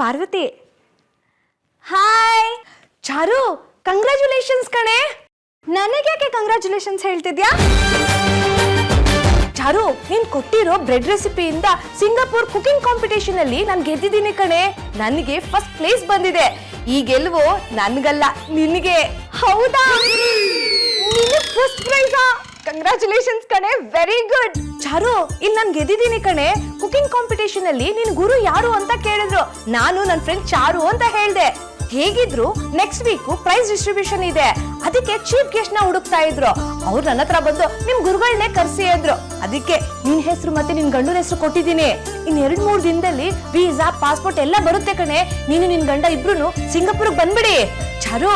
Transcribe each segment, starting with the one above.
Parvati. Hi ಚಾರು, congratulations ಕಣೆ. ನನಗ್ಯಾಕೆ congratulations ಹೇಳ್ತಿದ್ಯಾ? ಚಾರು, ನೀನ್ ಕೊಟ್ಟಿರೋ ಬ್ರೆಡ್ ರೆಸಿಪಿಯಿಂದ ಸಿಂಗಾಪುರ್ ಕುಕಿಂಗ್ ಕಾಂಪಿಟೇಷನ್ ಅಲ್ಲಿ ನಾನು ಗೆದ್ದಿದ್ದೀನಿ ಕಣೆ. ನನಗೆ ಫಸ್ಟ್ ಪ್ಲೇಸ್ ಬಂದಿದೆ. ಈ ಗೆಲುವು ನನ್ಗಲ್ಲ, ನಿನಗೆ. ಹೌದಾ? ನಿನಗೆ ಫಸ್ಟ್ ಪ್ರೈಸಾ? ಕಂಗ್ರ್ಯಾಚುಲೇಷನ್ಸ್ ಕಣೆ, ವೆರಿ ಗುಡ್. ಚಾರು, ಇಲ್ಲಿ ನಾನು ಗೆದ್ದಿದ್ದೀನಿ ಕಣೆ. ಕುಕಿಂಗ್ ಕಾಂಪಿಟೇಷನ್ ಅಲ್ಲಿ ನಿನ್ ಗುರು ಯಾರು ಅಂತ ಕೇಳಿದ್ರು. ನಾನು ನನ್ನ ಫ್ರೆಂಡ್ ಚಾರು ಅಂತ ಹೇಳ್ದೆ. ಹೇಗಿದ್ರು ನೆಕ್ಸ್ಟ್ ವೀಕ್ ಪ್ರೈಸ್ ಡಿಸ್ಟ್ರಿಬ್ಯೂಷನ್ ಇದೆ, ಅದಕ್ಕೆ ಚೀಫ್ ಗೆಸ್ಟ್ ನ ಹುಡುಕ್ತಾ ಇದ್ರು. ಅವ್ರು ನನ್ನ ಹತ್ರ ಬಂದು ನಿಮ್ ಗುರುಗಳನ್ನೇ ಕರ್ಸಿ ಅಂದ್ರು. ಅದಕ್ಕೆ ನಿನ್ ಹೆಸರು ಮತ್ತೆ ನಿನ್ ಗಂಡನ ಹೆಸರು ಕೊಟ್ಟಿದ್ದೀನಿ. ಇನ್ 2-3 ದಿನದಲ್ಲಿ ವೀಸಾ, ಪಾಸ್ಪೋರ್ಟ್ ಎಲ್ಲ ಬರುತ್ತೆ ಕಣೆ. ನೀನು ನಿನ್ ಗಂಡ ಇಬ್ರು ಸಿಂಗಾಪುರ್ಗೆ ಬಂದ್ಬಿಡಿ. ಚಾರು,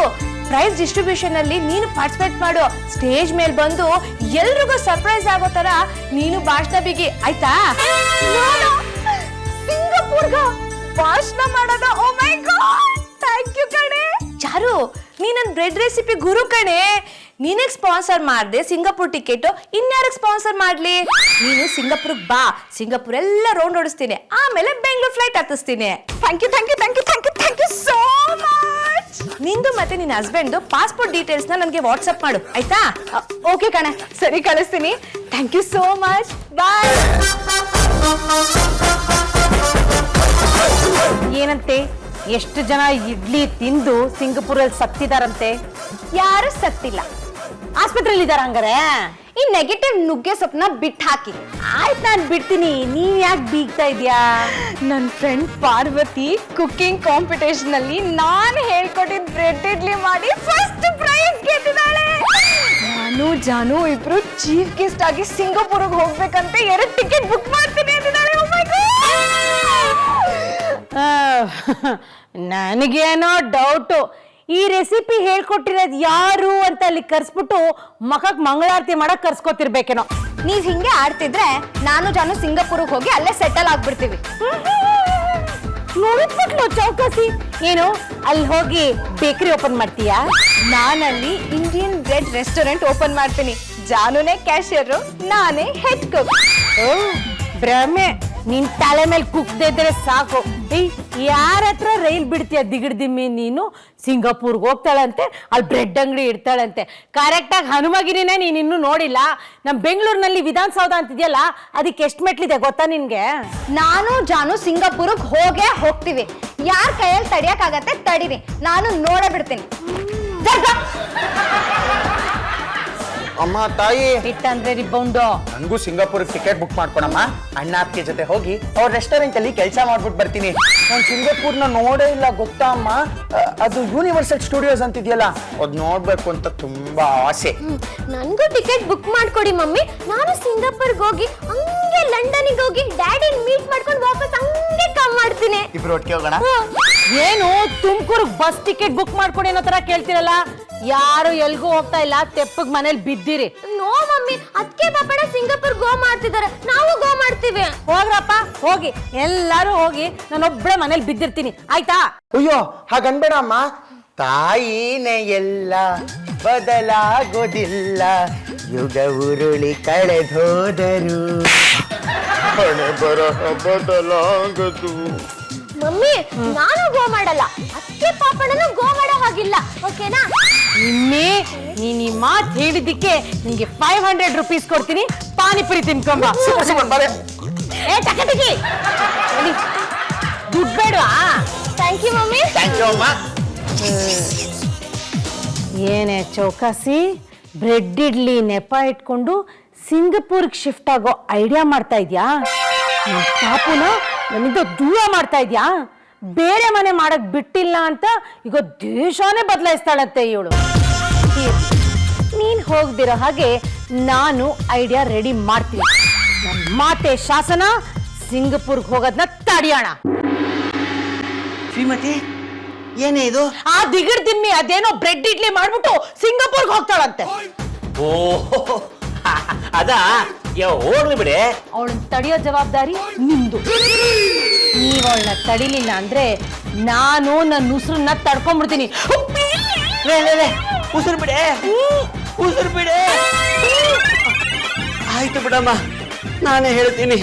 ಪ್ರೈಸ್ ಡಿಸ್ಟ್ರಿಬ್ಯೂಷನ್ ಅಲ್ಲಿ ನೀನು ಪಾರ್ಟಿಸಿಪೇಟ್ ಮಾಡು. ಸ್ಟೇಜ್ ಮೇಲೆ ಬಂದು ಎಲ್ರಿಗೂ ಸರ್ಪ್ರೈಸ್ ಆಗೋ ತರ ನೀನು ಭಾಷಣ ಬಿಗಿ, ಆಯ್ತಾ? ಸಿಂಗಾಪುರ್ಗ ಭಾಷಣ ಮಾಡೋದ? Oh my god, thank you ಕಣೆ. ಚಾರು, ನೀ ನನ್ ಬ್ರೆಡ್ ರೆಸಿಪಿ ಗುರು ಕಣೆ. ನೀನಗ್ ಸ್ಪಾನ್ಸರ್ ಮಾಡ್ದೆ ಸಿಂಗಾಪುರ್ ಟಿಕೆಟ್, ಇನ್ಯಾರಿಗೆ ಸ್ಪಾನ್ಸರ್ ಮಾಡ್ಲಿ? ನೀನು ಸಿಂಗಾಪುರ್ಗೆ ಬಾ, ಸಿಂಗಾಪುರ್ ಎಲ್ಲ ರೌಂಡ್ ಓಡಿಸ್ತೀನಿ, ಆಮೇಲೆ ಬೆಂಗಳೂರು ಫ್ಲೈಟ್ ಹತ್ತಿಸ್ತೀನಿ. Thank you thank you thank you thank you thank you so much. ನಿಂದು ಮತ್ತೆ ನಿನ್ನ ಹಸ್ಬೆಂಡ್ ಪಾಸ್ಪೋರ್ಟ್ ಡೀಟೇಲ್ಸ್ ನನಗೆ ವಾಟ್ಸ್ಆಪ್ ಮಾಡು, ಆಯ್ತಾ? ಓಕೆ ಕಣೆ, ಸರಿ ಕಳಿಸ್ತೀನಿ. Thank you so much, bye. ಏನಂತೆ, ಎಷ್ಟು ಜನ ಇಡ್ಲಿ ತಿಂದು ಸಿಂಗಾಪುರಲ್ಲಿ ಸತ್ತಿದಾರಂತೆ? ಯಾರು ಸತ್ತಿಲ್ಲ, ಆಸ್ಪತ್ರೆಯಲ್ಲಿ ಇದಾರ. ಹಂಗಾರೆ ಈ ನೆಗೆಟಿವ್ ನುಗ್ಗೆ ಸೊಪ್ಪನ್ನ ಬಿಟ್ಟು ಹಾಕಿ. ಆಯ್ತು, ನಾನು ಬಿಡ್ತೀನಿ, ನೀನ್ ಯಾಕೆ ಬೀಗ್ತಾ ಇದ್ಯಾ? ನನ್ನ ಫ್ರೆಂಡ್ ಪಾರ್ವತಿ ಕುಕಿಂಗ್ ಕಾಂಪಿಟೇಷನ್ ಅಲ್ಲಿ ನಾನು ಹೇಳ್ಕೊಟ್ಟಿದ್ ಬ್ರೆಡ್ ಇಡ್ಲಿ ಮಾಡಿ ಫಸ್ಟ್ ಪ್ರೈಸ್ ಗೆದ್ದಿದ್ದಾಳೆ. ನಾನು ಜಾನು ಇಬ್ರು ಚೀಫ್ ಗೆಸ್ಟ್ ಆಗಿ ಸಿಂಗಾಪುರ್ಗೆ ಹೋಗ್ಬೇಕಂತ 2 ಟಿಕೆಟ್ ಬುಕ್ ಮಾಡ್ತೀನಿ ಅಂದಿದ್ದಾಳೆ. ಓ ಮೈ ಗಾಡ್, ನನಗೇನೋ ಡೌಟು, ಈ ರೆಸಿಪಿ ಹೇಳ್ಕೊಟ್ಟಿರೋದು ಯಾರು ಅಂತ ಅಲ್ಲಿ ಕರ್ಸ್ಬಿಟ್ಟು ಮಖಕ್ ಮಂಗಳಾರತಿ ಮಾಡಕ್ ಕರ್ಸ್ಕೊತಿರ್ಬೇಕೇನೋ. ನೀವ್ ಹಿಂಗೆ ಆಡ್ತಿದ್ರೆ ನಾನು ಜಾನು ಸಿಂಗಾಪುರ್ಗೆ ಹೋಗಿ ಅಲ್ಲೇ ಸೆಟಲ್ ಆಗ್ಬಿಡ್ತೀವಿ. ನೋಡಿದ್ಬಿಟ್ಲು ಚೌಕಾಸಿ. ಏನು ಅಲ್ಲಿ ಹೋಗಿ ಬೇಕರಿ ಓಪನ್ ಮಾಡ್ತೀಯಾ? ನಾನಲ್ಲಿ ಇಂಡಿಯನ್ ಬ್ರೆಡ್ ರೆಸ್ಟೋರೆಂಟ್ ಓಪನ್ ಮಾಡ್ತೀನಿ. ಜಾನುನೇ ಕ್ಯಾಶಿಯರ್, ನಾನೇ ಹೆಡ್ ಕುಕ್. ಓ ಭ್ರಮೆ, ನಿನ್ ತಲೆ ಮೇಲೆ ಕುಕ್ದೇ ಇದ್ರೆ ಸಾಕು. ಯಾರ ಹತ್ರ ರೈಲ್ ಬಿಡ್ತೀಯ ದಿಗಿಡ್ದಿಮ್ಮಿ? ನೀನು ಸಿಂಗಾಪುರ್ಗೆ ಹೋಗ್ತಾಳಂತೆ, ಅಲ್ಲಿ ಬ್ರೆಡ್ ಅಂಗಡಿ ಇಡ್ತಾಳಂತೆ. ಕರೆಕ್ಟಾಗಿ ಹನುಮಗಿರಿನೇ ನೀನ್ ಇನ್ನೂ ನೋಡಿಲ್ಲ. ನಮ್ ಬೆಂಗಳೂರಿನಲ್ಲಿ ವಿಧಾನಸೌಧ ಅಂತಿದ್ಯಲ್ಲ, ಅದಕ್ಕೆ ಎಷ್ಟು ಮೆಟ್ಲಿದೆ ಗೊತ್ತಾ ನಿನ್ಗೆ? ನಾನು ಜಾನು ಸಿಂಗಾಪುರ್ಗೆ ಹೋಗೇ ಹೋಗ್ತೀವಿ. ಯಾರ ಕೈಯಲ್ಲಿ ತಡಿಯಕ್ಕಾಗತ್ತೆ ತಡೀರಿ, ನಾನು ನೋಡೇ ಬಿಡ್ತೀನಿ. ಅಮ್ಮ ತಾಯಿ ಇಟ್ಟಂದ್ರೆ ರಿಬೌಂಡು. ನನಗೂ ಸಿಂಗಾಪುರ್ ಟಿಕೆಟ್ ಬುಕ್ ಮಾಡ್ಕೊಣಮ್ಮ. ಅಣ್ಣ ಅತ್ತಿಗೆ ಜೊತೆ ಹೋಗಿ ಅವ್ರ ರೆಸ್ಟೋರೆಂಟ್ ಅಲ್ಲಿ ಕೆಲಸ ಮಾಡ್ಬಿಟ್ಟು ಬರ್ತೀನಿ. ನಾನು ಸಿಂಗಾಪುರ್ನ ನೋಡೇ ಇಲ್ಲ ಗೊತ್ತಾ ಅಮ್ಮ. ಅದು ಯೂನಿವರ್ಸಲ್ ಸ್ಟುಡಿಯೋಸ್ ಅಂತಿದೆಯಲ್ಲ, ಅದು ನೋಡ್ಬೇಕು ಅಂತ ತುಂಬಾ ಆಸೆ. ನನಗೂ ಟಿಕೆಟ್ ಬುಕ್ ಮಾಡ್ಕೊಡಿ ಮಮ್ಮಿ. ನಾನು ಸಿಂಗಾಪುರ್ಗೆ ಹೋಗಿ ಹಂಗೆ ಲಂಡನ್ಗೆ ಹೋಗಿ ಡ್ಯಾಡಿನ ಮೀಟ್ ಮಾಡ್ಕೊಂಡು ವಾಪಸ್ ಹಂಗೆ ಕಮ್ ಮಾಡ್ತೀನಿ. ಇಬ್ರು ಒಟ್ಟಿಗೆ ಹೋಗೋಣ. ಏನು ತುಮಕೂರ್ಗ್ ಬಸ್ ಟಿಕೆಟ್ ಬುಕ್ ಮಾಡ್ಕೊಡಿ ಅನ್ನೋ ತರ ಕೇಳ್ತಿರಲ್ಲ? ಯಾರು ಎಲ್ಗೂ ಹೋಗ್ತಾ ಇಲ್ಲ, ತೆಪ್ಪಗ್ ಮನೇಲಿ ಬಿದ್ದಿರಿ. ನೋ ಮಮ್ಮಿ, ಅದಕ್ಕೆ ಪಾಪಣ ಸಿಂಗಾಪುರ್ ಗೋ ಮಾಡ್ತಿದ್ದಾರೆ, ನಾವು ಗೋ ಮಾಡ್ತೀವಿ. ಹೋಗ್ರಪ್ಪ ಹೋಗಿ, ಎಲ್ಲಾರು ಹೋಗಿ, ನಾನೊಬ್ಬಳೆ ಮನೇಲಿ ಬಿದ್ದಿರ್ತೀನಿ, ಆಯ್ತಾ? ಅಯ್ಯೋ ಹಾಗನ್ಬೇಡ ಅಮ್ಮ. ತಾಯಿನೇ ಎಲ್ಲ ಬದಲಾಗೋದಿಲ್ಲ, ಯುಗ ಉರುಳಿ ಕಳೆದೋದರು ಹಣೆ ಬರಹ ಬದಲಾಗದು. ಮಮ್ಮಿ, ನಾನು ಗೋ ಮಾಡಲ್ಲ, ಅದಕ್ಕೆ ಪಾಪಣನು ಗೋ ಮಾಡೋ ಹಾಗಿಲ್ಲ, ಓಕೆನಾ? ನಿನ್ನೆ ನೀನ್ ಈ ಮಾತು ಹೇಳಿದ್ದಕ್ಕೆ ನಿಂಗೆ 500 ರೂಪೀಸ್ ಕೊಡ್ತೀನಿ, ಪಾನಿಪುರಿ ತಿನ್ಕೊಂಬ. ಏ ಟಕಟಕಿ, ದುಡ್ಡು ಬೇಡವಾ? Thank you mummy. Thank you ಅಮ್ಮ. ಏನೇ ಚೌಕಾಸಿ, ಬ್ರೆಡ್ ಇಡ್ಲಿ ನೆಪ ಇಟ್ಕೊಂಡು ಸಿಂಗಾಪುರ್ಗೆ ಶಿಫ್ಟ್ ಆಗೋ ಐಡಿಯಾ ಮಾಡ್ತಾ ಇದ್ಯಾ? ಪಾಪುನ ನನ್ನಿಂದ ದೂರ ಮಾಡ್ತಾ ಇದ್ಯಾ? ಬೇರೆ ಮನೆ ಮಾಡಕ್ ಬಿಟ್ಟಿಲ್ಲ ಅಂತ ಈಗ ದೇಶನೇ ಬದಲಾಯಿಸ್ತಾಳಂತೆ ಇವಳು. ನೀನ್ ಹೋಗ್ದಿರೋ ಹಾಗೆ ನಾನು ಐಡಿಯಾ ರೆಡಿ ಮಾಡ್ತೀನಿ. ನನ್ನ ಮಾತೆ ಶಾಸನ, ಸಿಂಗಾಪುರ್ಗೆ ಹೋಗೋದನ್ನ ತಡಿಯೋಣ. ಶ್ರೀಮತಿ, ಏನೇ ಇದು? ಆ ದಿಗಿಡ್ ದಿಮ್ಮಿ ಅದೇನೋ ಬ್ರೆಡ್ ಇಡ್ಲಿ ಮಾಡ್ಬಿಟ್ಟು ಸಿಂಗಾಪುರ್ಗೆ ಹೋಗ್ತಾಳಂತೆ. ಓ ಅದಾ, ಹೋಗ್ಲಿ ಬಿಡಿ. ಅವಳನ್ನ ತಡಿಯೋ ಜವಾಬ್ದಾರಿ ನಿಮ್ದು. ನೀವ್ ಅವಳನ್ನ ತಡಿಲಿಲ್ಲ ಅಂದ್ರೆ ನಾನು ನನ್ನ ಉಸಿರನ್ನ ತಡ್ಕೊಂಡ್ಬಿಡ್ತೀನಿ. ಉಸಿರು ಬಿಡೆ, ಉಸಿರು ಬಿಡೆ. ಆಯ್ತು ಬಿಡಮ್ಮ, ನಾನೇ ಹೇಳ್ತೀನಿ.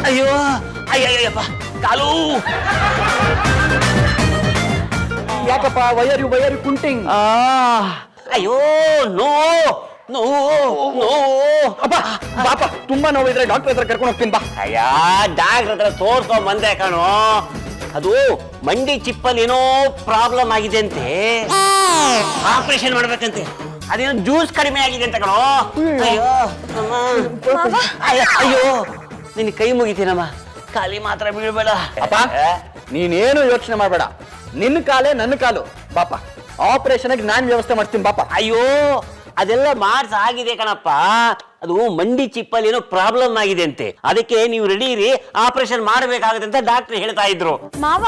ಅಯ್ಯೋ ಅಯ್ಯಯ್ಯಪ್ಪ ಕಾಲು. ಯಾಕಪ್ಪ ವಯರು ಕುಂಟಿಂಗ್? ಅಯ್ಯೋ ನೋವು ನೋವು ನೋವು. ಅಪ್ಪ ಬಾಪ, ತುಂಬಾ ನೋವಿದ್ರೆ ಡಾಕ್ಟರ್ ಹತ್ರ ಕರ್ಕೊಂಡು ಹೋಗ್ತೀನಿ ಬಾ. ಅಯ್ಯ ಡಾಕ್ಟರ್ ಹತ್ರ ತೋರ್ಸ್ಕೊಂಡ್ ಬಂದೆ ಕಣೋ. ಅದು ಮಂಡಿ ಚಿಪ್ಪಲ್ಲಿ ಏನೋ ಪ್ರಾಬ್ಲಮ್ ಆಗಿದೆ ಅಂತೆ, ಆಪರೇಷನ್ ಮಾಡ್ಬೇಕಂತೆ. ಅದೇನೋ ಜ್ಯೂಸ್ ಕಡಿಮೆ ಆಗಿದೆ ಅಂತ ಕಣೋ. ಅಯ್ಯೋ ಅಮ್ಮ. ಅಯ್ಯೋ ನಿನ್ ಕೈ ಮುಗಿತೀನಮ್ಮ, ಖಾಲಿ ಮಾತ್ರ ಬೀಳ್ಬೇಡ. ಅಪ್ಪ ನೀನೇನು ಯೋಚನೆ ಮಾಡಬೇಡ, ನಿನ್ನ ಕಾಲೇ ನನ್ನ ಕಾಲು. ಬಾಪ ಆಪರೇಷನ್ ನಾನ್ ವ್ಯವಸ್ಥೆ ಮಾಡ್ತೀನಿ ಬಾಪ. ಅಯ್ಯೋ ಅದೆಲ್ಲ ಮಾಡ್ಸ ಆಗಿದೆ ಕಣಪ್ಪ. ಅದು ಮಂಡಿ ಚಿಪ್ಪಲ್ಲಿ ಏನೋ ಪ್ರಾಬ್ಲಮ್ ಆಗಿದೆ ಅಂತೆ, ಅದಕ್ಕೆ ನೀವು ರೆಡಿ ಇರಿ, ಆಪರೇಷನ್ ಮಾಡಬೇಕಾಗುತ್ತೆ ಅಂತ ಡಾಕ್ಟರ್ ಹೇಳ್ತಾ ಇದ್ರು. ಮಾವ,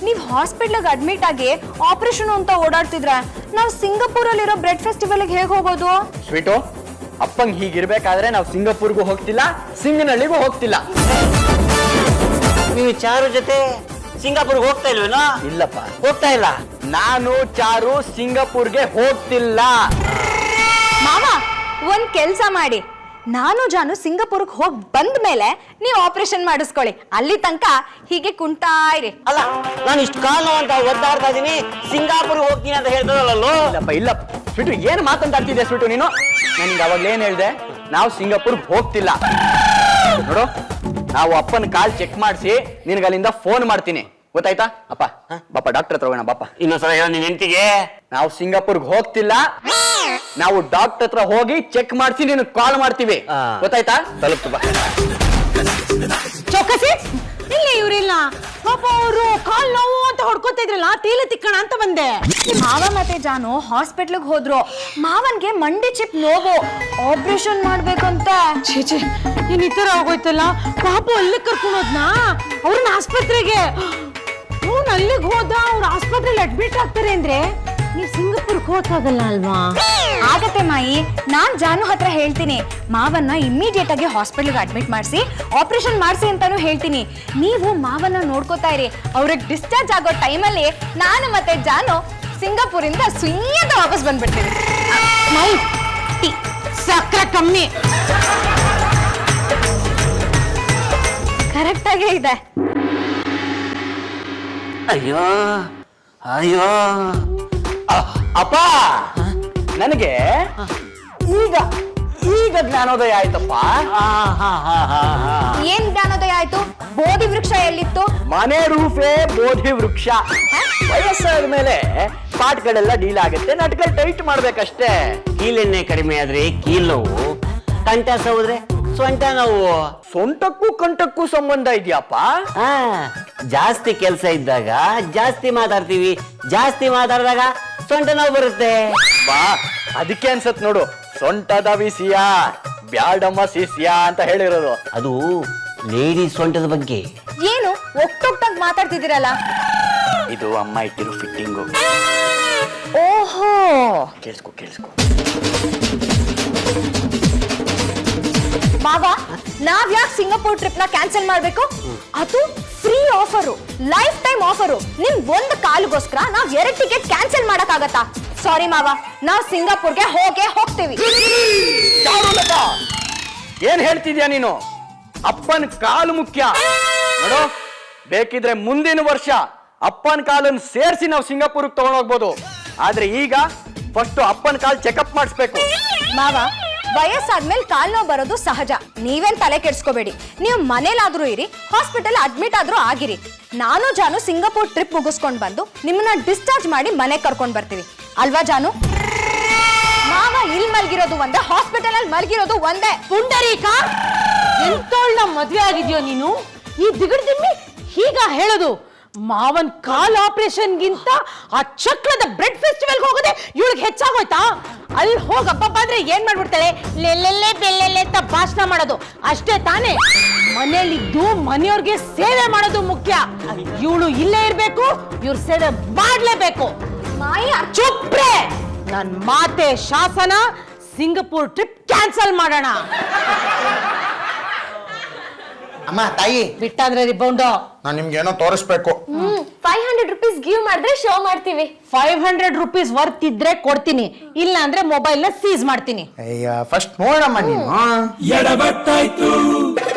ನೀವ್ ಹಾಸ್ಪಿಟ್ಲಿಗೆ ಅಡ್ಮಿಟ್ ಆಗಿ ಆಪರೇಷನ್ ಅಂತ ಓಡಾಡ್ತಿದ್ರ ನಾವ್ ಸಿಂಗಾಪುರಲ್ಲಿರೋ ಬ್ರೆಡ್ ಫೆಸ್ಟಿವಲ್ಗೆ ಹೇಗ್ ಹೋಗೋದು? ಸ್ವೀಟು, ಅಪ್ಪಂಗ್ ಹೀಗಿರ್ಬೇಕಾದ್ರೆ ನಾವು ಸಿಂಗಾಪುರ್ಗೂ ಹೋಗ್ತಿಲ್ಲ, ಸಿಂಗನಹಳ್ಳಿಗೂ ಹೋಗ್ತಿಲ್ಲ. ನೀವು ಚಾರು ಜೊತೆ ಸಿಂಗಾಪುರ್ಗೆ ಹೋಗ್ತಾ ಇಲ್ವೇನೋ? ಇಲ್ಲಪ್ಪ, ಹೋಗ್ತಾ ಇಲ್ಲ. ನಾನು ಚಾರು ಸಿಂಗಾಪುರ್ಗೆ ಹೋಗ್ತಿಲ್ಲ. ಮಾವ, ಒಂದ್ ಕೆಲ್ಸ ಮಾಡಿ, ನಾನು ಜಾನು ಸಿಂಗಾಪುರ್ಗೆ ಹೋಗ್ ಬಂದ ಮೇಲೆ ನೀವು ಆಪರೇಷನ್ ಮಾಡಿಸ್ಕೊಳ್ಳಿ. ಅಲ್ಲಿ ತನಕ ಹೀಗೆ ಕುಂತಾ ಇರಿ. ಅಲ್ಲ, ನಾನು ಇಷ್ಟು ಕಾಲು ಅಂತ ಒದ್ದಾಡ್ತಾ ಇದೀನಿ, ಸಿಂಗಾಪುರ್ಗೆ ಹೋಗ್ತೀನಿ ಅಂತ ಹೇಳ್ತಾರಲ್ಲೋ. ಇಲ್ಲಪ್ಪ ಇಲ್ಲಪ್ಪ ಸ್ವೀಟು, ಏನ್ ಮಾತಂತಾಡ್ತಿದ್ದೆ ಸ್ವೀಟು ನೀನು? ನನಗೆ ಅವಾಗ್ಲೇ ಏನ್ ಹೇಳ್ದೆ, ನಾವು ಸಿಂಗಾಪುರ್ಗೆ ಹೋಗ್ತಿಲ್ಲ. ನೋಡು, ನಾವು ಅಪ್ಪನ ಕಾಲ್ ಚೆಕ್ ಮಾಡಿಸಿ ನಿನಗೆ ಅಲ್ಲಿಂದ ಫೋನ್ ಮಾಡ್ತೀನಿ, ಗೊತ್ತಾಯ್ತಾ? ಅಪ್ಪ ಬಾಪ ಡಾಕ್ಟರ್ ಹತ್ರ ಹೋಗೋಣ ಬಾಪ. ಇನ್ನೊಂದ್ಸಲ ಹೇಳೋ ನಿನ್ ಹೆಂಡತಿಗೆ. ನಾವು ಸಿಂಗಾಪುರ್ಗೆ ಹೋಗ್ತಿಲ್ಲ, ನಾವು ಡಾಕ್ಟರ್ ಹತ್ರ ಹೋಗಿ ಚೆಕ್ ಮಾಡಿಸಿ ನಿನಗೆ ಕಾಲ್ ಮಾಡ್ತೀವಿ, ಗೊತ್ತಾಯ್ತಾ? ತಲುಪ್ತು ಬಾ. ಚೌಕಸಿ ಇಲ್ಲಿ ಇವ್ರಿಲ್ಲ ಪಾಪ, ಅವರು ಕಾಲ್ ನೋವು ಅಂತ ಹೊಡ್ಕೊತಾ ಇದ್ರಲ್ಲ, ತೇಲೆ ತಿಕ್ಕಣ ಅಂತ ಬಂದೆ. ಮಾವ ಮತ್ತೆ ಜಾನು ಹಾಸ್ಪಿಟ್ಲಿಗೆ ಹೋದ್ರು. ಮಾವನ್ಗೆ ಮಂಡಿ ಚಿಪ್ ನೋವು, ಆಪರೇಷನ್ ಮಾಡ್ಬೇಕಂತ. ಛೇ, ನೀನ್ ಈ ತರ ಆಗೋಯ್ತಲ್ಲ, ಪಾಪ ಅಲ್ಲಿಗೆ ಕರ್ಕೊಂಡೋದ್ನಾ ಅವ್ರನ್ನ ಆಸ್ಪತ್ರೆಗೆ. ಅವ್ನು ಅಲ್ಲಿಗೆ ಹೋದ, ಅವ್ರ ಆಸ್ಪತ್ರೆಯಲ್ಲಿ ಅಡ್ಮಿಟ್ ಆಗ್ತಾರೆ ಅಂದ್ರೆ ನೀವ್ ಸಿಂಗಾಪುರ್ಗೆ ಹೋಗಕ್ಕಾಗಲ್ಲ ಅಲ್ವಾ? ಆಗತ್ತೆ ಮಾಯಿ, ನಾನ್ ಜಾನು ಹತ್ರ ಹೇಳ್ತೀನಿ, ಮಾವನ್ನ ಇಮ್ಮಿಡಿಯೇಟ್ ಆಗಿ ಹಾಸ್ಪಿಟಲ್ಗೆ ಅಡ್ಮಿಟ್ ಮಾಡಿಸಿ ಆಪರೇಷನ್ ಮಾಡಿಸಿ ಅಂತಾನು ಹೇಳ್ತೀನಿ. ನೀವು ಮಾವನ್ನ ನೋಡ್ಕೋತಾ ಇರಿ. ಅವ್ರಿಗೆ ಡಿಸ್ಚಾರ್ಜ್ ಆಗೋ ಟೈಮಲ್ಲಿ ನಾನು ಮತ್ತೆ ಜಾನು ಸಿಂಗಾಪುರಿಂದ ಸುಯ್ಯದ ವಾಪಸ್ ಬಂದ್ಬಿಡ್ತೀವಿ. ಮೈ ಸಕ್ಕರೆ ಕಮ್ಮಿ. ಕರೆಕ್ಟ್ ಆಗೇ ಇದೆ. ಅಯ್ಯೋ ಅಯ್ಯೋ ಅಪ್ಪ, ನನಗೆ ಈಗ ಈಗ ಜ್ಞಾನೋದಯ ಆಯ್ತಪ್ಪ. ಏನ್ ಜ್ಞಾನೋದಯ ಆಯ್ತು? ಬೋಧಿ ವೃಕ್ಷ ಎಲ್ಲಿತ್ತು? ಮನೆ ರೂಫೇ ಬೋಧಿ ವೃಕ್ಷ. ವಯಸ್ಸಾದ ಮೇಲೆ ಪಾಟ್ಗಳೆಲ್ಲ ಡೀಲ್ ಆಗುತ್ತೆ, ನಟ್ಗಳು ಟೈಟ್ ಮಾಡ್ಬೇಕಷ್ಟೇ. ಕೀಲೆಣ್ಣೆ ಕಡಿಮೆ ಆದ್ರೆ ಕೀಲ್ ನೋವು, ಕಂಠ ಸೌದ್ರೆ ಸೊಂಟ ನೋವು. ಸೊಂಟಕ್ಕೂ ಕಂಠಕ್ಕೂ ಸಂಬಂಧ ಇದೆಯಪ್ಪ? ಜಾಸ್ತಿ ಕೆಲಸ ಇದ್ದಾಗ ಜಾಸ್ತಿ ಮಾತಾಡ್ತೀವಿ, ಜಾಸ್ತಿ ಮಾತಾಡಿದಾಗ ಸೊಂಟ ನೋವು ಬರುತ್ತೆ. ಬಾ, ಅದಕ್ಕೆ ಅನ್ಸತ್ ನೋಡು, ಸೊಂಟದ ವಿಸಿಯ ಬ್ಯಾಡಮ್ಮ ಶಿಷ್ಯ ಅಂತ ಹೇಳಿರೋದು. ಅದು ಲೇಡಿ ಸೊಂಟದ ಬಗ್ಗೆ. ಏನು ಒಟ್ಟೊಟ್ಟಾಗಿ ಮಾತಾಡ್ತಿದ್ದೀರಲ್ಲ? ಇದು ಅಮ್ಮ ಇಟ್ಟಿರೋ ಫಿಟ್ಟಿಂಗು. ಓಹೋ, ಕೇಳಿಸ್ಕೊ ಕೇಳಿಸ್ಕೊ. ಮಾವ, ನಾವ್ ಯಾಕೆ ಸಿಂಗಾಪುರ್ ಟ್ರಿಪ್ ನ ಕ್ಯಾನ್ಸಲ್ ಮಾಡ್ಬೇಕು? ಅದು free offer, life time offer. ನಿಮ್ ಒಂದ್ ಕಾಲಿಗೋಸ್ಕರ ನಾವ್ 2 ಟಿಕೆಟ್ ಕ್ಯಾನ್ಸಲ್ ಮಾಡಕ್ ಆಗತ್ತಾ? ಸಾರಿ ಮಾವ, ನಾವ್ ಸಿಂಗಾಪುರ್ಗೆ ಹೋಗ್ತೀವಿ. ಏನ್ ಹೇಳ್ತಿದ್ಯಾ ನೀನು? ಅಪ್ಪನ ಕಾಲು ಮುಖ್ಯ ನೋಡು. ಬೇಕಿದ್ರೆ ಮುಂದಿನ ವರ್ಷ ಅಪ್ಪನ ಕಾಲನ್ನು ಸೇರಿಸಿ ನಾವು ಸಿಂಗಾಪುರ್ಗೆ ತಗೊಂಡೋಗ್ಬೋದು. ಆದ್ರೆ ಈಗ ಫಸ್ಟ್ ಅಪ್ಪನ ಕಾಲ್ ಚೆಕಪ್ ಮಾಡಿಸ್ಬೇಕು. ಮಾವ, ವಯಸ್ಸಾದ್ಮೇಲೆ ಕಾಲ್ ನೋವು ಬರೋದು ಸಹಜ, ನೀವೇನ್ ತಲೆ ಕೆಡ್ಸ್ಕೋಬೇಡಿ. ನೀವು ಮನೇಲಾದ್ರೂ ಇರಿ, ಹಾಸ್ಪಿಟಲ್ ಅಡ್ಮಿಟ್ ಆದ್ರೂ ಆಗಿರಿ. ನಾನು ಜಾನು ಸಿಂಗಾಪುರ್ ಟ್ರಿಪ್ ಮುಗಿಸ್ಕೊಂಡ್ ಬಂದು ನಿಮ್ಮನ್ನ ಡಿಸ್ಚಾರ್ಜ್ ಮಾಡಿ ಮನೆಗೆ ಕರ್ಕೊಂಡ್ ಬರ್ತೀವಿ, ಅಲ್ವಾ ಜಾನು? ಮಾವ ಇಲ್ಲಿ ಮಲ್ಗಿರೋದು ಒಂದೇ, ಹಾಸ್ಪಿಟಲ್ ಅಲ್ಲಿ ಮಲ್ಗಿರೋದು ಒಂದೇ. ಪುಂಡರೀಕ, ಎಂತೋಳ್ನ ಮದ್ವೆ ಆಗಿದ್ಯೋ ನೀನು? ಈ ದಿಗಡ್ದಿಮ್ಮಿ ಹೀಗ ಹೇಳೋದು? ಮಾವನ್ ಕಾಲ್ ಆಪರೇಷನ್ಗಿಂತ ಆ ಚಕ್ರದ ಬ್ರೆಡ್ ಫೆಸ್ಟಿವಲ್ಗೆ ಹೋಗೋದೆ ಇವಳಿಗೆ ಹೆಚ್ಚಾಗೋಯ್ತಾ? ಅಲ್ಲಿ ಹೋಗಪ್ಪ ಅಂದ್ರೆ ಏನ್ ಮಾಡ್ಬಿಡ್ತಾಳೆ? ಲೆಲ್ಲೆಲ್ಲೆ ಬೆಲ್ಲೆಲ್ಲೆ ಅಂತ ಭಾಷಣ ಮಾಡೋದು ಅಷ್ಟೇ ತಾನೇ? ಮನೇಲಿದ್ದು ಮನೆಯವ್ರಿಗೆ ಸೇವೆ ಮಾಡೋದು ಮುಖ್ಯ. ಇವಳು ಇಲ್ಲೇ ಇರ್ಬೇಕು, ಇವ್ರ ಸೇವೆ ಮಾಡ್ಲೇಬೇಕು. ಮಾಯ, ಚುಪ್ರೆ, ನನ್ ಮಾತೆ ಶಾಸನ. ಸಿಂಗಾಪುರ್ ಟ್ರಿಪ್ ಕ್ಯಾನ್ಸಲ್ ಮಾಡೋಣ. ಅಮ್ಮ ತಾಯಿ, ಬಿಟ್ಟಾದ್ರೆ ರಿಬೌಂಡು. ನಾನು ನಿಮ್ಗೆ ಏನೋ ತೋರಿಸ್ಬೇಕು. 500 500 rupees ಗಿವ್ ಮಾಡಿದ್ರೆ ಶೋ ಮಾಡ್ತೀವಿ. 500 rupees ವರ್ತ್ ಇದ್ರೆ ಕೊಡ್ತೀನಿ, ಇಲ್ಲ ಅಂದ್ರೆ ಮೊಬೈಲ್ ನ ಸೀಸ್ ಮಾಡ್ತೀನಿ. ಅಯ್ಯ ಫಸ್ಟ್ ನೋಡಮ್ಮ ನೀನು. ಎಡಬಟ್ಟಾಯ್ತು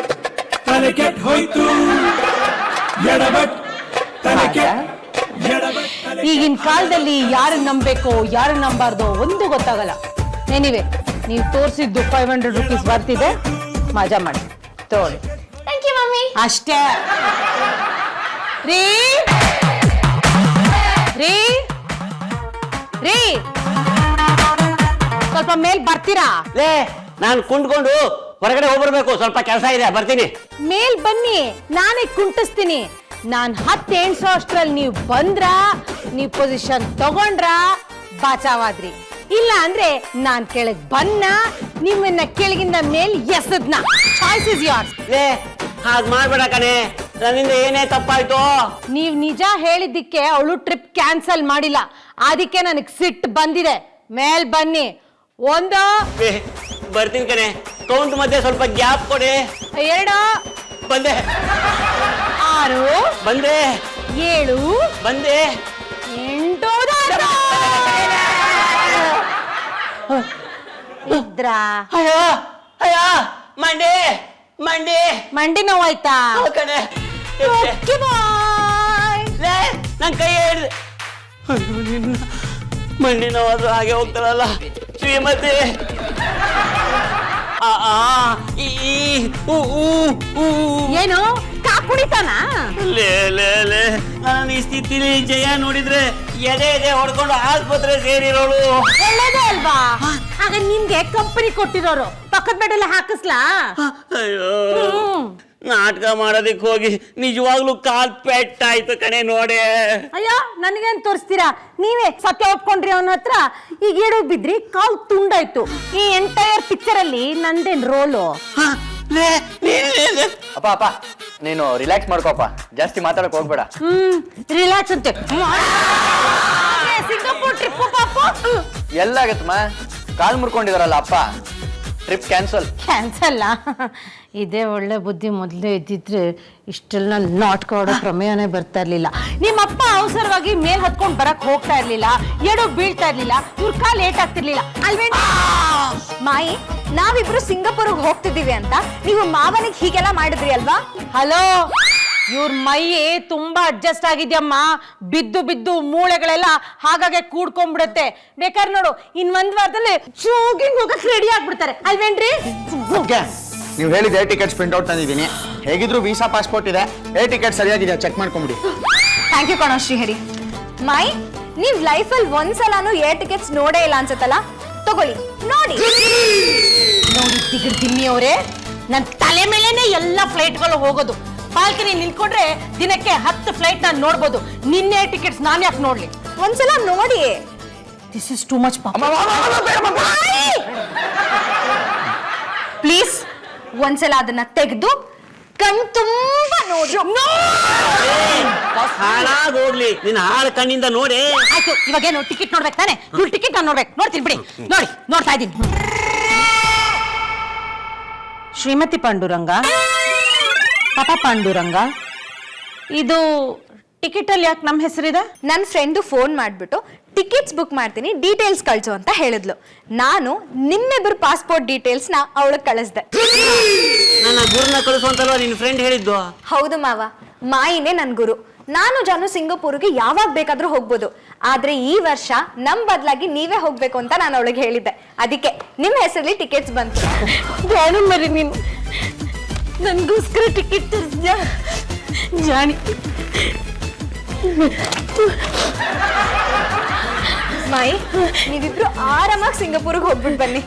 ತಲೆ ಕೆಟ್ಟ ಹೋಯ್ತು ಎಡಬಟ್ ತಲೆ ಕೆಟ್ಟ ಈಗಿನ ಕಾಲದಲ್ಲಿ ಯಾರು ನಂಬಬೇಕು ಯಾರು ನಂಬಾರ್ದು ಒಂದು ಗೊತ್ತಾಗಲ್ಲ. ಏನಿವೆ ನೀವು ತೋರಿಸಿದ್ದು 500 rupees ಬರ್ತಿದೆ, ಮಜಾ ಮಾಡಿ ತೋಳಿ. Thank you mummy. ಅಷ್ಟೇ ರೀ ರೀ ರೀ ಸ್ವಲ್ಪ ಮೇಲ್ ಬರ್ತೀರಾ? ಲೇ ನಾನು ಕುಂಡ್ಕೊಂಡು ಹೊರಗಡೆ ಹೋಗ್ಬರ್ಬೇಕು, ಸ್ವಲ್ಪ ಕೆಲಸ ಇದೆ, ಬರ್ತೀನಿ. ಮೇಲ್ ಬನ್ನಿ, ನಾನೇ ಕುಂಟಿಸ್ತೀನಿ. ನಾನ್ 10 ಎಣ್ಸೋ ಅಷ್ಟ್ರಲ್ಲಿ ನೀವು ಬಂದ್ರ, ನೀವು ಪೊಸಿಷನ್ ತಗೊಂಡ್ರ ಬಾಚಾವಾದ್ರಿ. ಇಲ್ಲ ಅಂದ್ರೆ ನಾನ್ ಕೆಳಗ್ ಬನ್ನ, ನಿಮ್ಮನ್ನ ಕೆಳಗಿಂದ ಮೇಲ್ ಎಸದ್ನ. Choice is yours. ಲೇ ಹಾಗೆ ಮಾಡ್ಬೇಡ ಕಣೆ, ನನ್ನಿಂದ ಏನೇ ತಪ್ಪಾಯ್ತು. ನೀವ್ ನಿಜ ಹೇಳಿದ್ದಕ್ಕೆ ಅವಳು ಟ್ರಿಪ್ ಕ್ಯಾನ್ಸಲ್ ಮಾಡಿಲ್ಲ, ಅದಕ್ಕೆ ನನಗ್ ಸಿಟ್ಟು ಬಂದಿದೆ. ಮೇಲ್ ಬನ್ನಿ. ಒಂದು ಏ, ಬರ್ತೀನಿ ಕಣೆ, ಕೌಂಟ್ ಮಧ್ಯೆ ಸ್ವಲ್ಪ ಗ್ಯಾಪ್ ಕೊಡಿ. 2 ಬಂದೆ 6 ಬಂದೆ 7 ಬಂದೆ 8 ಇದ್ರಾ? ಅಯ್ಯೋ ಅಯ್ಯೋ ಮಂಡಿ ಮಂಡಿ ಮಂಡಿ ನೋವಾಯ್ತಾ? ಹೌದ್ ಕಣೆ. Okay, bye. ಲೇ ನನ್ ಕೈ ಹಿಡ್ದೆ. ಅಯ್ಯೋ, ನಿನ್ನ ಮಂಡಿ ನೋವಾದ್ರು ಹಾಗೆ ಹೋಗ್ತಾರಲ್ಲ ಶ್ರೀಮತಿ. ಆ ಆ ಈ ಈ, ಊ ಊ ಊ. ಏನು ಕಾಕುಡಿತಾನ? ಲೇ ಲೇ ಲೇ ನಾನು ಈ ಸ್ಥಿತಿಲಿ ಜಯ ನೋಡಿದ್ರೆ ಎದೆ ಎದೆ ಹೊಡ್ಕೊಂಡು ಆಸ್ಪತ್ರೆ ಸೇರಿರೋಳು. ಒಳ್ಳೇದೇ ಅಲ್ವಾ? ಆಗ ನಿನ್ಗೆ ಕಂಪನಿ ಕೊಟ್ಟಿರೋರು ಪಕ್ಕದ ಬೆಡ್ಡಲ್ಲಿ ಹಾಕಿಸ್ಲಾ? ಅಯ್ಯೋ ನಾಟಕ ಮಾಡೋದಿಕ್ ಹೋಗಿ ನಿಜವಾಗ್ಲೂ ಕಾಲ್ ಪೆಟ್ಟಾಯ್ತು ಕಣೆ ನೋಡೆ. ಅಯ್ಯೋ ನನ್ಗೇನ್ ತೋರಿಸ್ತೀರಾ? ನೀವೇ ಸತ್ಯ ಒಪ್ಕೊಂಡ್ರಿ ಅವನ ಹತ್ರ. ಈಗ ಎಡು ಬಿದ್ರಿ, ಕಾಲ್ ತುಂಡಾಯ್ತು. ಈ ಎಂಟೈರ್ ಪಿಕ್ಚರ್ ಅಲ್ಲಿ ನಂದೇನ್ ರೋಲು? ಅಪ್ಪ ಅಪ್ಪ ನೀನು ರಿಲ್ಯಾಕ್ಸ್ ಮಾಡ್ಕೋಪ್ಪ, ಜಾಸ್ತಿ ಮಾತಾಡಕ್ ಹೋಗ್ಬೇಡ. ರಿಲ್ಯಾಕ್ಸ್ ಅಂತೆ. ಸಿಂಗಾಪುರ್ ಟ್ರಿಪ್ ಪಾಪು ಎಲ್ಲಾಗತ್ತಮ್ಮ, ಕಾಲ್ ಮುರ್ಕೊಂಡಿದಾರಲ್ಲ ಅಪ್ಪ, ಟ್ರಿಪ್ ಕ್ಯಾನ್ಸಲ್. ಕ್ಯಾನ್ಸಲ್? ಇದೇ ಒಳ್ಳೆ ಬುದ್ಧಿ ಮೊದಲೇ ಇದ್ದಿದ್ರೆ ಇಷ್ಟೆಲ್ಲ ನಾಟಕ ಆಡೋ ಪ್ರಮೇಯನೇ ಬರ್ತಾ ಇರ್ಲಿಲ್ಲ. ನಿಮ್ಮಪ್ಪ ಅವಸರವಾಗಿ ಮೇಲ್ ಹತ್ಕೊಂಡು ಬರಕ್ ಹೋಗ್ತಾ ಇರ್ಲಿಲ್ಲ, ಎಡು ಬೀಳ್ತಾ ಇರ್ಲಿಲ್ಲ, ಇವ್ರ ಕಾಲ್ ಲೇಟ್ ಆಗ್ತಿರ್ಲಿಲ್ಲ ಅಲ್ವೇಂಟಿ? ಮಾಯಿ, ನಾವಿಬ್ರು ಸಿಂಗಾಪುರ್ಗೆ ಹೋಗ್ತಿದೀವಿ ಅಂತ ನೀವು ಮಾವನಿಗೆ ಹೀಗೆಲ್ಲ ಮಾಡಿದ್ರಿ ಅಲ್ವಾ? ಹಲೋ, ಇವ್ರ ಮೈ ತುಂಬಾ ಅಡ್ಜಸ್ಟ್ ಆಗಿದ್ಯಮ್ಮ. ಬಿದ್ದು ಬಿದ್ದು ಮೂಳೆಗಳೆಲ್ಲ ಹಾಗಾಗಿ ಕೂಡ್ಕೊಂಡ್ಬಿಡುತ್ತೆ. ಬೇಕಾದ್ರೆ ನೋಡು, ಇನ್ 1 ವಾರದಲ್ಲಿ ಶೂಗಿಂಗ್ ಹೋಗಕ್ ರೆಡಿ ಆಗ್ಬಿಡ್ತಾರೆ ಅಲ್ವೇನ್ರಿ? ನೀವು ಹೇಳಿದ ಏರ್ ಟಿಕೆಟ್ಸ್ ಪ್ರಿಂಟ್ ಔಟ್ ತಂದಿದ್ದೀನಿ. ಹೇಗಿದ್ರು ವೀಸಾ ಪಾಸ್ಪೋರ್ಟ್ ಇದೆ, ಏರ್ ಟಿಕೆಟ್ ಸರಿಯಾಗಿದೆ, ಚೆಕ್ ಮಾಡ್ಕೊಂಬಿಡಿ. ಥ್ಯಾಂಕ್ ಯು ಕಣೋ ಶ್ರೀಹರಿ. ಮಾಯಿ, ನೀವ್ ಲೈಫಲ್ಲಿ ಒಂದ್ಸಲಾನು ಏರ್ ಟಿಕೆಟ್ಸ್ ನೋಡೇ ಇಲ್ಲ ಅನ್ಸತ್ತಲ್ಲ? ತಗೊಳ್ಳಿ ನೋಡಿ. ನೋಡಿ ತಿಮ್ಮಿ ಅವರೇ, ನನ್ ತಲೆ ಮೇಲೆನೆ ಎಲ್ಲ ಫ್ಲೈಟ್ಗಳು ಹೋಗೋದು. ಬಾಲ್ಕನಿ ನಿಲ್ಕೊಂಡ್ರೆ ದಿನಕ್ಕೆ 10 ಫ್ಲೈಟ್ ನಾನು ನೋಡ್ಬೋದು. ನಿನ್ನೆ ಟಿಕೆಟ್ಸ್ ನಾನು ಯಾಕೆ ನೋಡ್ಲಿ? ಒಂದ್ಸಲ ನೋಡಿ. This is too much. Please ಒಂದ್ಸಲ ಅದನ್ನ ತೆಗೆದು ಕಣ್ ತುಂಬಾ ನೋಡಿ. ಹಾಳಾಗ್ ಹೋಗ್ಲಿ, ನಿನ್ನ ಹಾಳು ಕಣ್ಣಿಂದ ನೋಡಿ. ಆಯ್ತು, ಇವಾಗೇನು ಟಿಕೆಟ್ ನೋಡ್ಬೇಕು ತಾನೆ? ಇವ್ರ ಟಿಕೆಟ್ ನಾನು ನೋಡ್ಬೇಕು. ನೋಡ್ತೀನಿ ಬಿಡಿ. ನೋಡಿ, ನೋಡ್ತಾ ಇದ್ದೀನಿ. ಶ್ರೀಮತಿ ಪಾಂಡುರಂಗ, ಪಾಪ ಪಾಂಡುರಂಗ, ಇದು ಟಿಕೆಟ್ ಅಲ್ಲಿ ಯಾಕೆ ನಮ್ಮ ಹೆಸರಿದೆ? ನನ್ನ ಫ್ರೆಂಡು ಫೋನ್ ಮಾಡ್ಬಿಟ್ಟು ಟಿಕೆಟ್ಸ್ ಬುಕ್ ಮಾಡ್ತೀನಿ, ಡೀಟೇಲ್ಸ್ ಕಳ್ಸು ಅಂತ ಹೇಳಿದ್ಲು. ನಾನು ನಿಮ್ಮಿಬ್ಬರು ಪಾಸ್ಪೋರ್ಟ್ ಡೀಟೇಲ್ಸ್ ನ ಅವಳಿಗೆ ಕಳಿಸ್ದೆ. ನನ್ನ ಗುರುನ ಕಳಿಸುವಂತಲ್ವಾ ನಿನ್ನ ಫ್ರೆಂಡ್ ಹೇಳಿದ್ದು? ಹೌದು ಮಾವ, ಮಾಯಿನೇ ನನ್ ಗುರು. ನಾನು ಜಾನು ಸಿಂಗಾಪುರ್ಗೆ ಯಾವಾಗ ಬೇಕಾದ್ರೂ ಹೋಗ್ಬೋದು, ಆದ್ರೆ ಈ ವರ್ಷ ನಮ್ ಬದಲಾಗಿ ನೀವೇ ಹೋಗ್ಬೇಕು ಅಂತ ನಾನು ಅವಳಿಗೆ ಹೇಳಿದ್ದೆ. ಅದಕ್ಕೆ ನಿಮ್ ಹೆಸರಲ್ಲಿ ಟಿಕೆಟ್ಸ್ ಬಂತು. ಜಾಣು ಮರಿ ನೀನು, ನನ್ಗೋಸ್ಕರ ಟಿಕೆಟ್ ತರಿಸ್ದ್ಯಾ ಜಾಣಿ. ಮಾಯಿ, ನೀವಿಬ್ರು ಆರಾಮಾಗಿ ಸಿಂಗಾಪುರ್ಗೆ ಹೋಗ್ಬಿಟ್ಟು ಬನ್ನಿ.